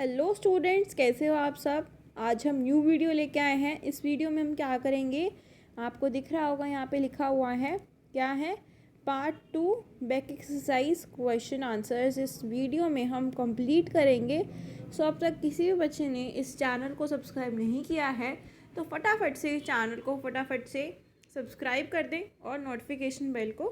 Hello students, कैसे हो आप सब। आज हम न्यू वीडियो लेके आए हैं। इस वीडियो में हम क्या करेंगे, आपको दिख रहा होगा यहाँ पे लिखा हुआ है, क्या है, part 2 back exercise question answers. इस वीडियो में हम कंप्लीट करेंगे। सो अब तक किसी भी बच्चे ने इस चैनल को सब्सक्राइब नहीं किया है तो फटाफट से चैनल को फटाफट से सब्सक्राइब कर दें और नोटिफिकेशन बेल को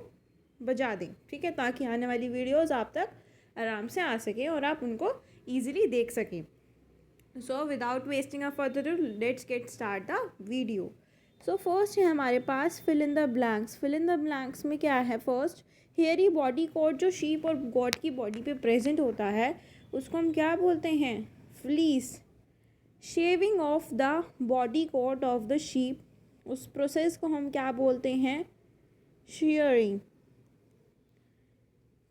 बजा दें, ठीक है, ताकि आने वाली वीडियोज़ आप तक आराम से आ सके और आप उनको ईजिली देख सकें। So without wasting a further let's get start the video. So first है हमारे पास fill in the blanks. Fill in the blanks में क्या है, फर्स्ट हेयरी बॉडी कोट जो शीप और गॉट की बॉडी पे प्रेजेंट होता है उसको हम क्या बोलते हैं, fleece. Shaving off the body coat of the sheep, उस प्रोसेस को हम क्या बोलते हैं, shearing।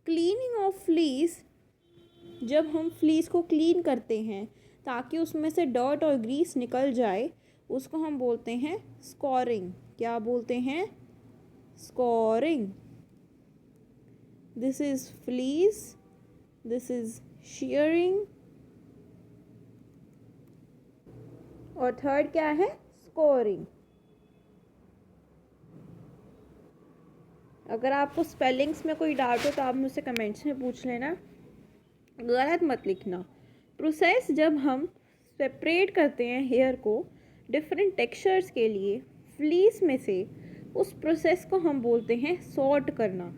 क्लीनिंग ऑफ फ्लीस, जब हम फ्लीस को क्लीन करते हैं ताकि उसमें से डर्ट और ग्रीस निकल जाए उसको हम बोलते हैं स्कोरिंग। क्या बोलते हैं, scoring. This is fleece, this is shearing और थर्ड क्या है, स्कोरिंग। अगर आपको स्पेलिंग्स में कोई डाउट हो तो आप मुझसे कमेंट्स में पूछ लेना, गलत मत लिखना। प्रोसेस जब हम सेपरेट करते हैं हेयर को डिफरेंट टेक्सचर्स के लिए फ्लीस में से, उस प्रोसेस को हम बोलते हैं सॉर्ट करना,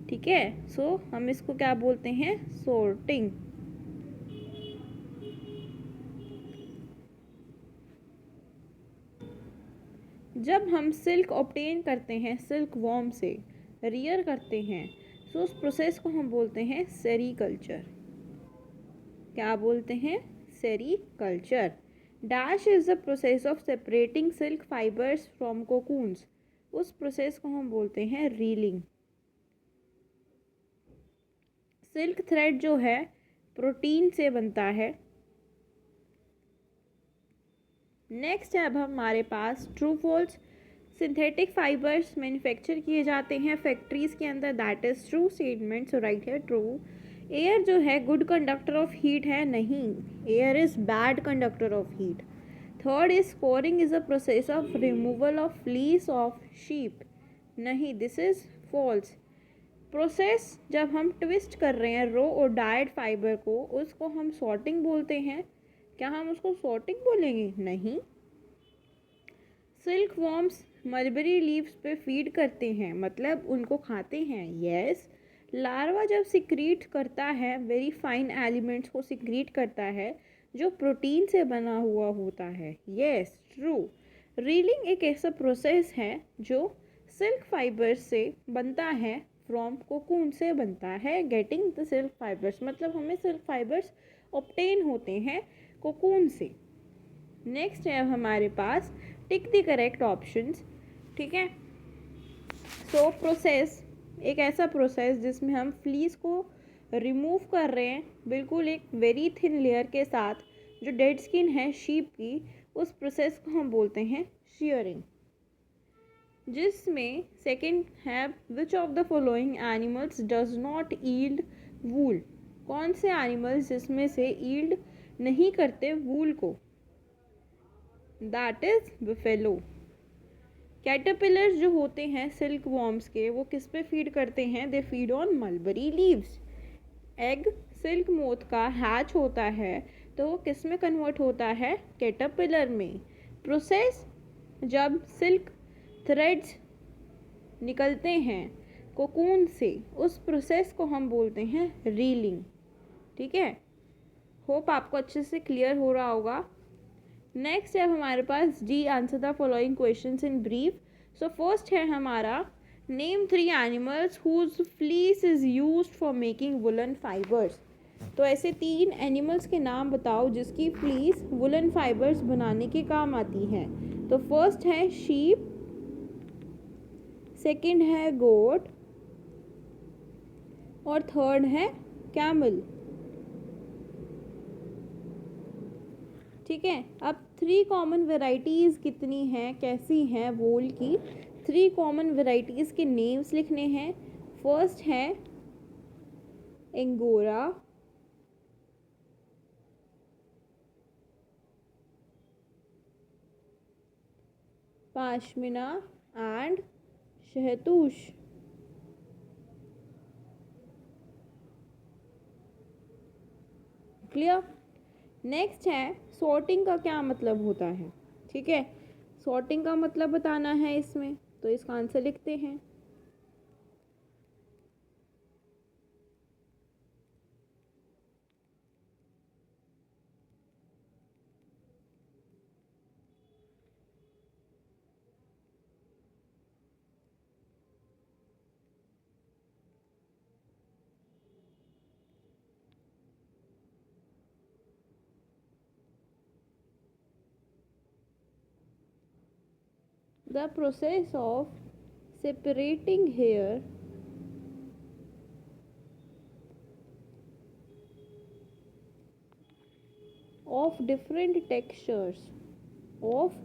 ठीक है। सो हम इसको क्या बोलते हैं, सॉर्टिंग। जब हम सिल्क ऑब्टेन करते हैं सिल्क वॉर्म से, रियर करते हैं, सो उस प्रोसेस को हम बोलते हैं सेरीकल्चर। क्या बोलते हैं, sericulture. Dash is the process of separating silk fibres from cocoons, उस प्रोसेस को हम बोलते हैं रीलिंग। सिल्क थ्रेड जो है प्रोटीन से बनता है। नेक्स्ट है अब हमारे पास true false. Synthetic fibres manufacture किए जाते हैं फैक्ट्रीज के अंदर, that is true statement, so right है ट्रू। एयर जो है गुड कंडक्टर ऑफ हीट है, नहीं, air is bad conductor of heat. Third is scoring is a process of removal of fleece of sheep, नहीं, this is false. Process जब हम twist कर रहे हैं रो और डाइड फाइबर को, उसको हम सॉर्टिंग बोलते हैं। क्या हम उसको सॉर्टिंग बोलेंगे, नहीं। सिल्क वॉर्म्स मलबरी लीव्स पे फीड करते हैं, मतलब उनको खाते हैं, यस। लार्वा जब सिक्रीट करता है वेरी फाइन एलिमेंट्स को सिक्रीट करता है जो प्रोटीन से बना हुआ होता है, यस, ट्रू। रीलिंग एक ऐसा प्रोसेस है जो सिल्क फाइबर्स से बनता है, फ्रॉम कोकून से बनता है, गेटिंग द सिल्क फाइबर्स, मतलब हमें सिल्क फाइबर्स ऑब्टेन होते हैं कोकून से। नेक्स्ट है अब हमारे पास टिक द करेक्ट ऑप्शंस, ठीक है। सो प्रोसेस एक ऐसा प्रोसेस जिसमें हम फ्लीस को रिमूव कर रहे हैं बिल्कुल एक वेरी थिन लेयर के साथ, जो डेड स्किन है शीप की, उस प्रोसेस को हम बोलते हैं shearing। जिसमें सेकंड है which of the following animals does not yield wool, कौन से एनिमल्स जिसमें से ईल्ड नहीं करते वूल को, दैट इज बुफेलो। कैटरपिलर्स जो होते हैं सिल्क वॉर्म्स के, वो किस पे फीड करते हैं, they feed on mulberry leaves. Egg silk moth का हैच होता है तो वो किस में कन्वर्ट होता है, कैटरपिलर में। प्रोसेस जब सिल्क थ्रेड्स निकलते हैं कोकून से, उस प्रोसेस को हम बोलते हैं रीलिंग, ठीक है। होप आपको अच्छे से क्लियर हो रहा होगा। नेक्स्ट है हमारे पास D, answer the following questions in brief. So first है हमारा name 3 animals whose fleece is used for making woollen fibres. तो ऐसे 3 एनिमल्स के नाम बताओ जिसकी फ्लीस वुलन फाइबर्स बनाने के काम आती है। तो फर्स्ट है शीप, सेकंड है गोट और थर्ड है कैमल, ठीक है। अब 3 कॉमन वेराइटीज़ कितनी हैं, कैसी हैं वूल की, 3 कॉमन वेराइटीज़ के नेम्स लिखने हैं। फर्स्ट है angora, pashmina and shahtoosh. Clear. Next है सॉर्टिंग का क्या मतलब होता है। ठीक है, सॉर्टिंग का मतलब बताना है इसमें, तो इसका आंसर लिखते हैं। The process of separating hair of different textures of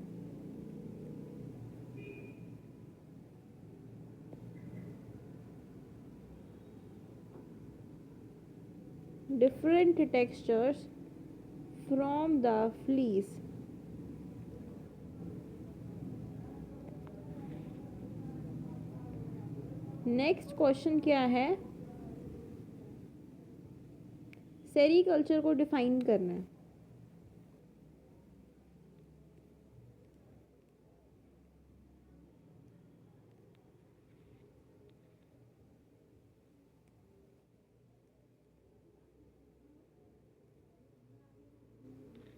different textures from the fleece। Next question क्या है, सेरीकल्चर को डिफाइन करना है।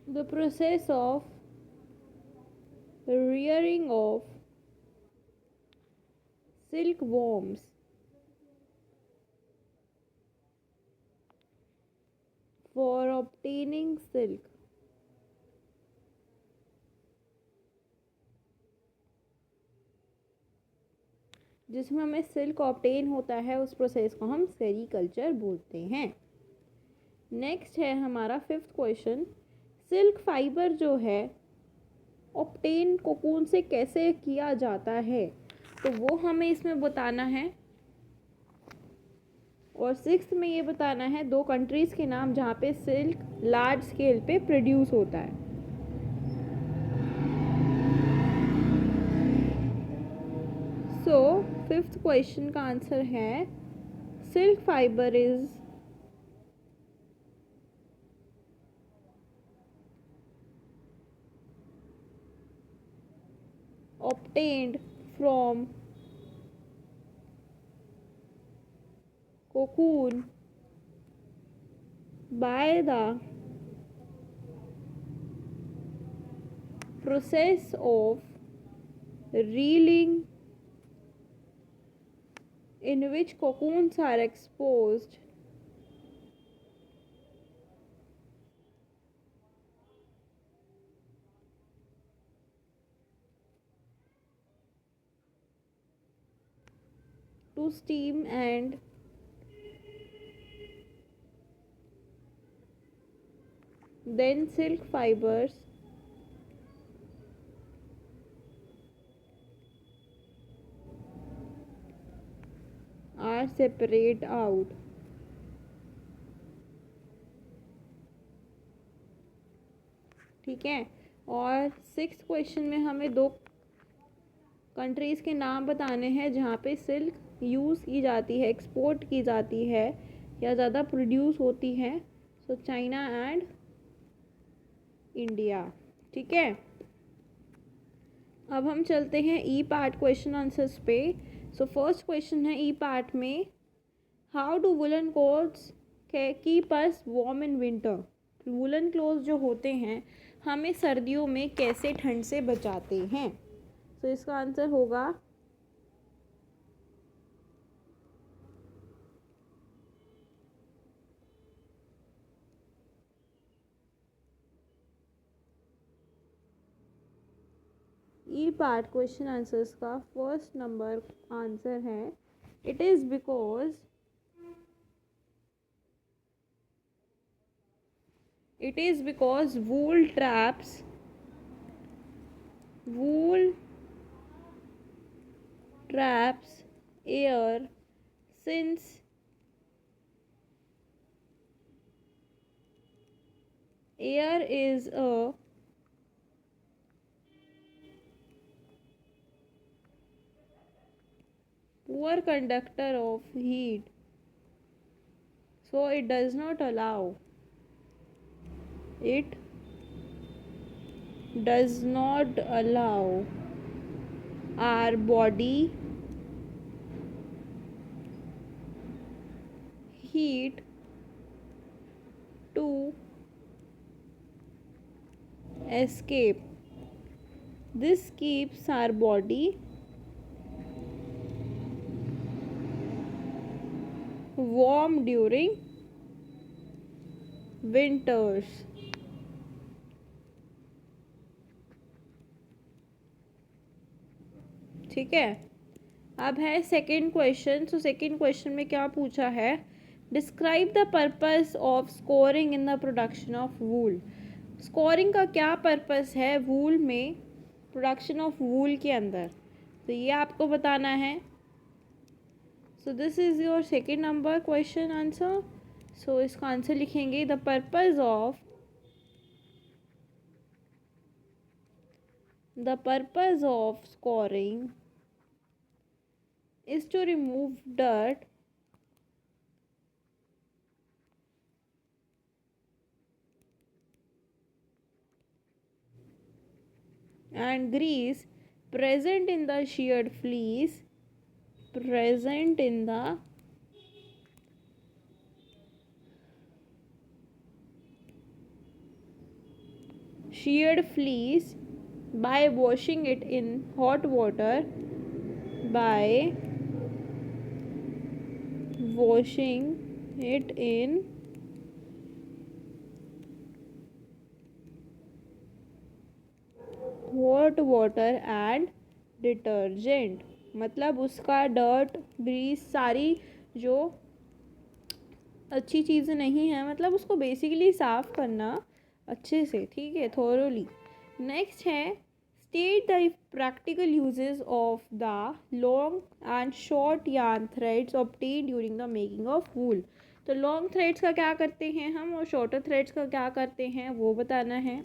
The process of rearing of silkworms for obtaining silk। जिसमें हमें सिल्क ऑब्टेन होता है, उस प्रोसेस को हम सेरीकल्चर बोलते हैं। नेक्स्ट है हमारा फिफ्थ क्वेश्चन, सिल्क फाइबर जो है ऑब्टेन कोकून से कैसे किया जाता है, तो वो हमें इसमें बताना है। और सिक्स्थ में ये बताना है दो कंट्रीज़ के नाम जहाँ पे सिल्क लार्ज स्केल पे प्रोड्यूस होता है। सो फिफ्थ क्वेश्चन का आंसर है silk fibre is obtained from cocoon by the process of reeling, in which cocoons are exposed to steam, and then silk fibers are separate out। ठीक है, और six question में हमें दो countries के नाम बताने हैं जहाँ पे सिल्क यूज़ की जाती है, एक्सपोर्ट की जाती है या ज़्यादा प्रोड्यूस होती है। So China and India. ठीक है, अब हम चलते हैं ई पार्ट क्वेश्चन आंसर्स पे। सो फर्स्ट क्वेश्चन है ई पार्ट में, how do woollen quotes keep us warm in winter. Woollen cloth जो होते हैं हमें सर्दियों में कैसे ठंड से बचाते हैं, तो इसका आंसर होगा ई पार्ट क्वेश्चन आंसर्स का फर्स्ट नंबर आंसर है, it is because wool traps air, since air is a poor conductor of heat, so it does not allow it does not allow our body heat to escape. This keeps our body warm during winters. ठीक है, अब है second question. So second question में क्या पूछा है, describe the purpose of scoring in the production of wool. Scoring का क्या पर्पस है वूल में, प्रोडक्शन ऑफ वूल के अंदर, तो ये आपको बताना है। So this is your second number question answer. So इसका आंसर लिखेंगे, the purpose of scouring is to remove dirt and grease present in the sheared fleece, by washing it in hot water, and detergent. मतलब उसका dirt, Greece, सारी जो अच्छी चीज़ें नहीं हैं, मतलब उसको बेसिकली साफ़ करना अच्छे से, ठीक है, थोरोली। नेक्स्ट है, state the practical uses of the long and short yarn threads obtain during the making of wool. तो लॉन्ग थ्रेड्स का क्या करते हैं हम और शॉर्टर थ्रेड्स का क्या करते हैं वो बताना है।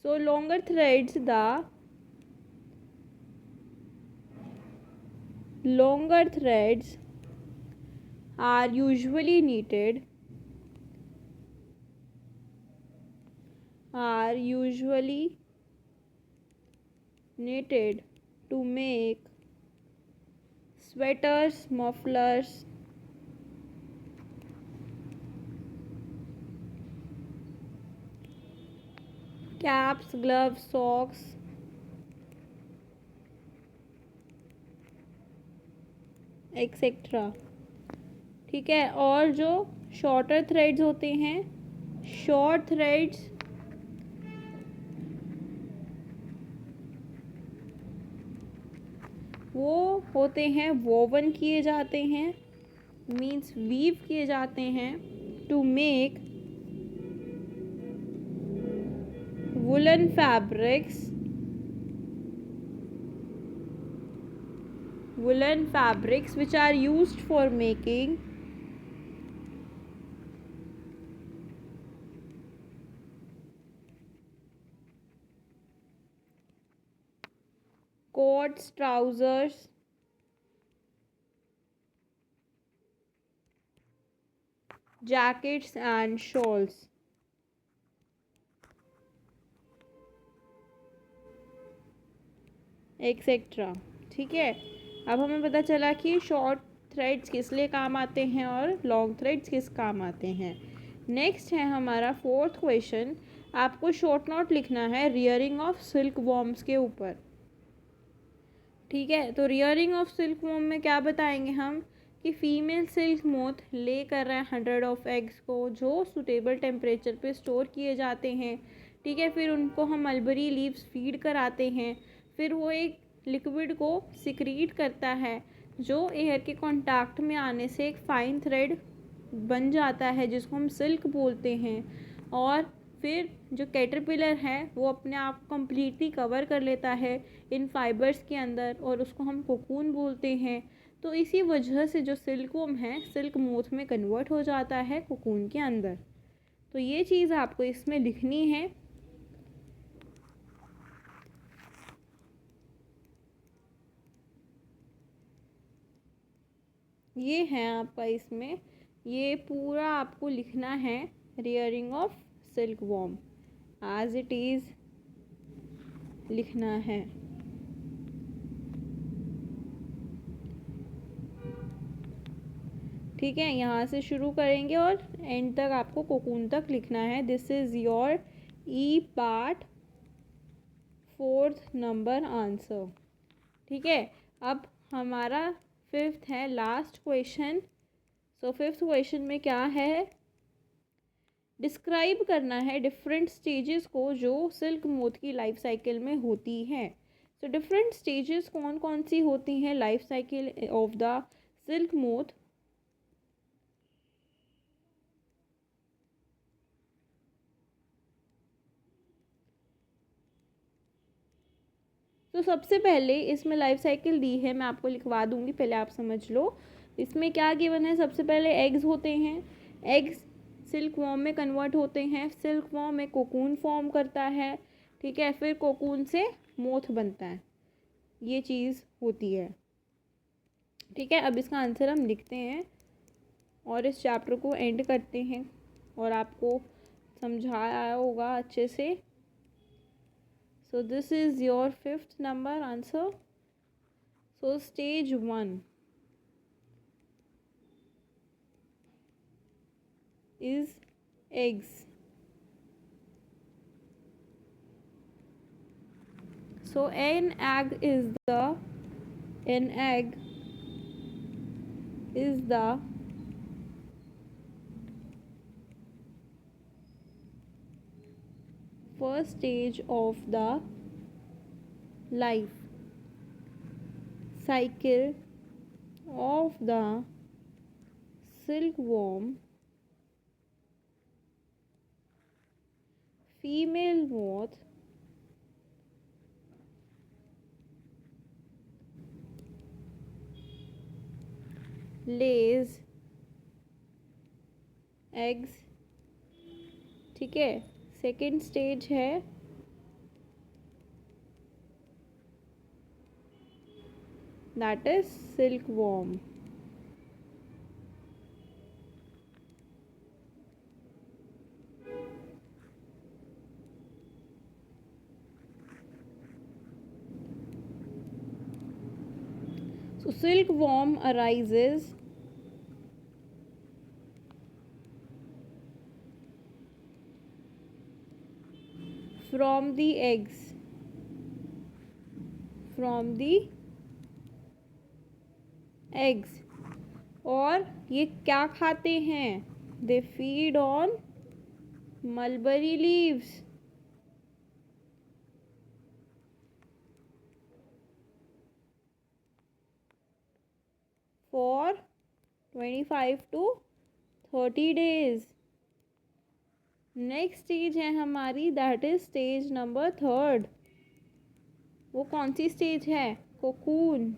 So longer threads are usually knitted to make sweaters, mufflers, caps, gloves, socks, etcetera. ठीक है, और जो शॉर्टर थ्रेड्स होते हैं, शॉर्ट थ्रेड्स वो होते हैं वोवन किए जाते हैं, मीन्स वीव किए जाते हैं, to make woolen fabrics which are used for making coats, trousers, jackets and shawls। Etcetera. ठीक है, अब हमें पता चला कि शॉर्ट थ्रेड्स किस लिए काम आते हैं और लॉन्ग थ्रेड्स किस काम आते हैं। नेक्स्ट है हमारा फोर्थ क्वेश्चन। आपको शॉर्ट नोट लिखना है रियरिंग ऑफ सिल्क वॉर्म्स के ऊपर। ठीक है, तो रियरिंग ऑफ सिल्क वॉर्म में क्या बताएंगे हम कि फीमेल सिल्क मोथ ले कर रहे हैं 100 ऑफ एग्स को, जो सुटेबल टेम्परेचर पे स्टोर किए जाते हैं। ठीक है, फिर उनको हम मलबरी लीव्स फीड कराते हैं, फिर वो एक लिक्विड को सिक्रीट करता है जो एयर के कांटेक्ट में आने से एक फाइन थ्रेड बन जाता है जिसको हम सिल्क बोलते हैं, और फिर जो कैटरपिलर है वो अपने आप को कम्प्लीटली कवर कर लेता है इन फाइबर्स के अंदर और उसको हम कोकून बोलते हैं। तो इसी वजह से जो सिल्कवॉर्म है सिल्क मोथ में कन्वर्ट हो जाता है कोकून के अंदर। तो ये चीज़ आपको इसमें लिखनी है। ये है आपका इसमें, ये पूरा आपको लिखना है, rearing of silkworm as it is लिखना है। ठीक है, यहाँ से शुरू करेंगे और एंड तक आपको कोकून तक लिखना है। This is your E part 4th number answer. ठीक है, अब हमारा 5th है लास्ट क्वेश्चन। सो 5th क्वेश्चन में क्या है, डिस्क्राइब करना है डिफरेंट स्टेजेस को जो सिल्क मोथ की लाइफ साइकिल में होती हैं। सो डिफरेंट स्टेजेस कौन कौन सी होती हैं life cycle of the silk moth. तो सबसे पहले इसमें लाइफ साइकिल दी है, मैं आपको लिखवा दूंगी, पहले आप समझ लो। इसमें क्या गिवन है, सबसे पहले एग्स होते हैं, एग्स सिल्क वॉर्म में कन्वर्ट होते हैं, सिल्क वॉर्म में कोकून फॉर्म करता है। ठीक है, फिर कोकून से मोथ बनता है, ये चीज़ होती है। ठीक है, अब इसका आंसर हम लिखते हैं और इस चैप्टर को एंड करते हैं और आपको समझाया होगा अच्छे से। So this is your 5th number answer. So stage 1 is eggs. So an egg is the first stage of the life cycle of the silkworm. Female moth lays eggs। ठीक है, सेकेंड स्टेज है that is silkworm। So silkworm arises from the eggs, और ये क्या खाते हैं, they feed on mulberry leaves. For 25 to 30 days। Next stage है हमारी, that is stage number 3rd। वो कौन सी स्टेज है, कोकून,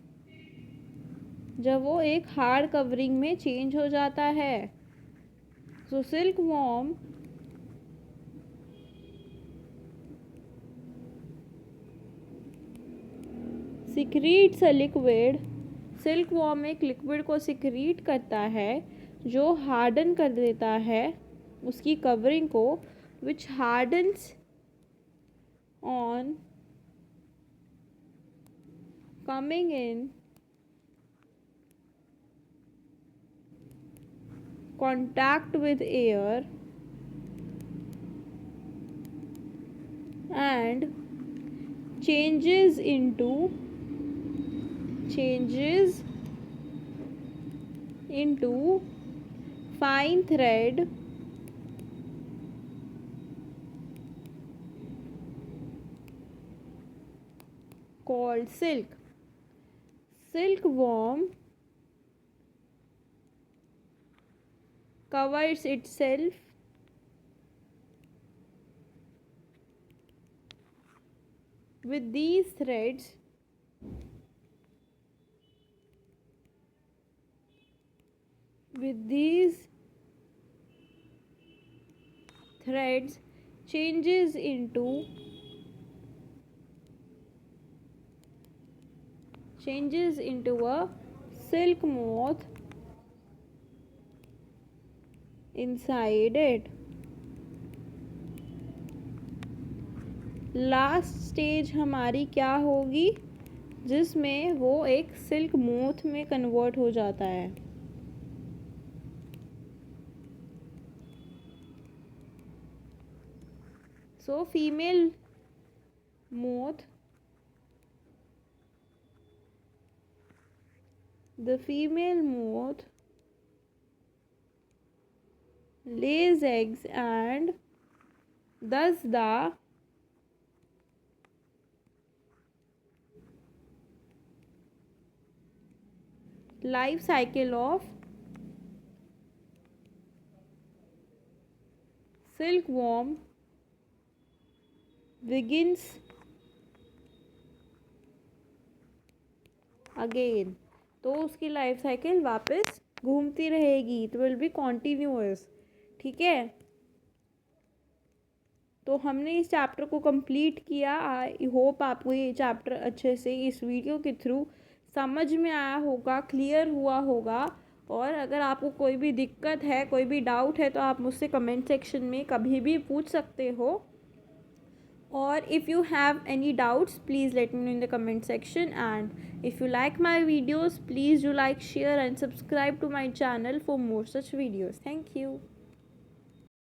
जब वो एक हार्ड कवरिंग में चेंज हो जाता है। सो silk worm secretes a liquid, silk worm एक लिक्विड को सिक्रीट करता है जो हार्डन कर देता है उसकी कवरिंग को, which hardens on coming in contact with air and changes into fine thread called silk. Silkworm covers itself with these threads threads changes into a silk moth inside it. Last stage हमारी क्या होगी, जिसमें वो एक silk moth में convert हो जाता है. So female moth, the female moth lays eggs and thus the life cycle of silkworm begins again. तो उसकी लाइफ साइकिल वापस घूमती रहेगी. It will be continuous. ठीक है, तो हमने इस चैप्टर को कंप्लीट किया. आई होप आपको ये चैप्टर अच्छे से इस वीडियो के थ्रू समझ में आया होगा, क्लियर हुआ होगा. और अगर आपको कोई भी दिक्कत है, कोई भी डाउट है, तो आप मुझसे कमेंट सेक्शन में कभी भी पूछ सकते हो. Or if you have any doubts, please let me know in the comment section. And if you like my videos, please do like, share and subscribe to my channel for more such videos. Thank you.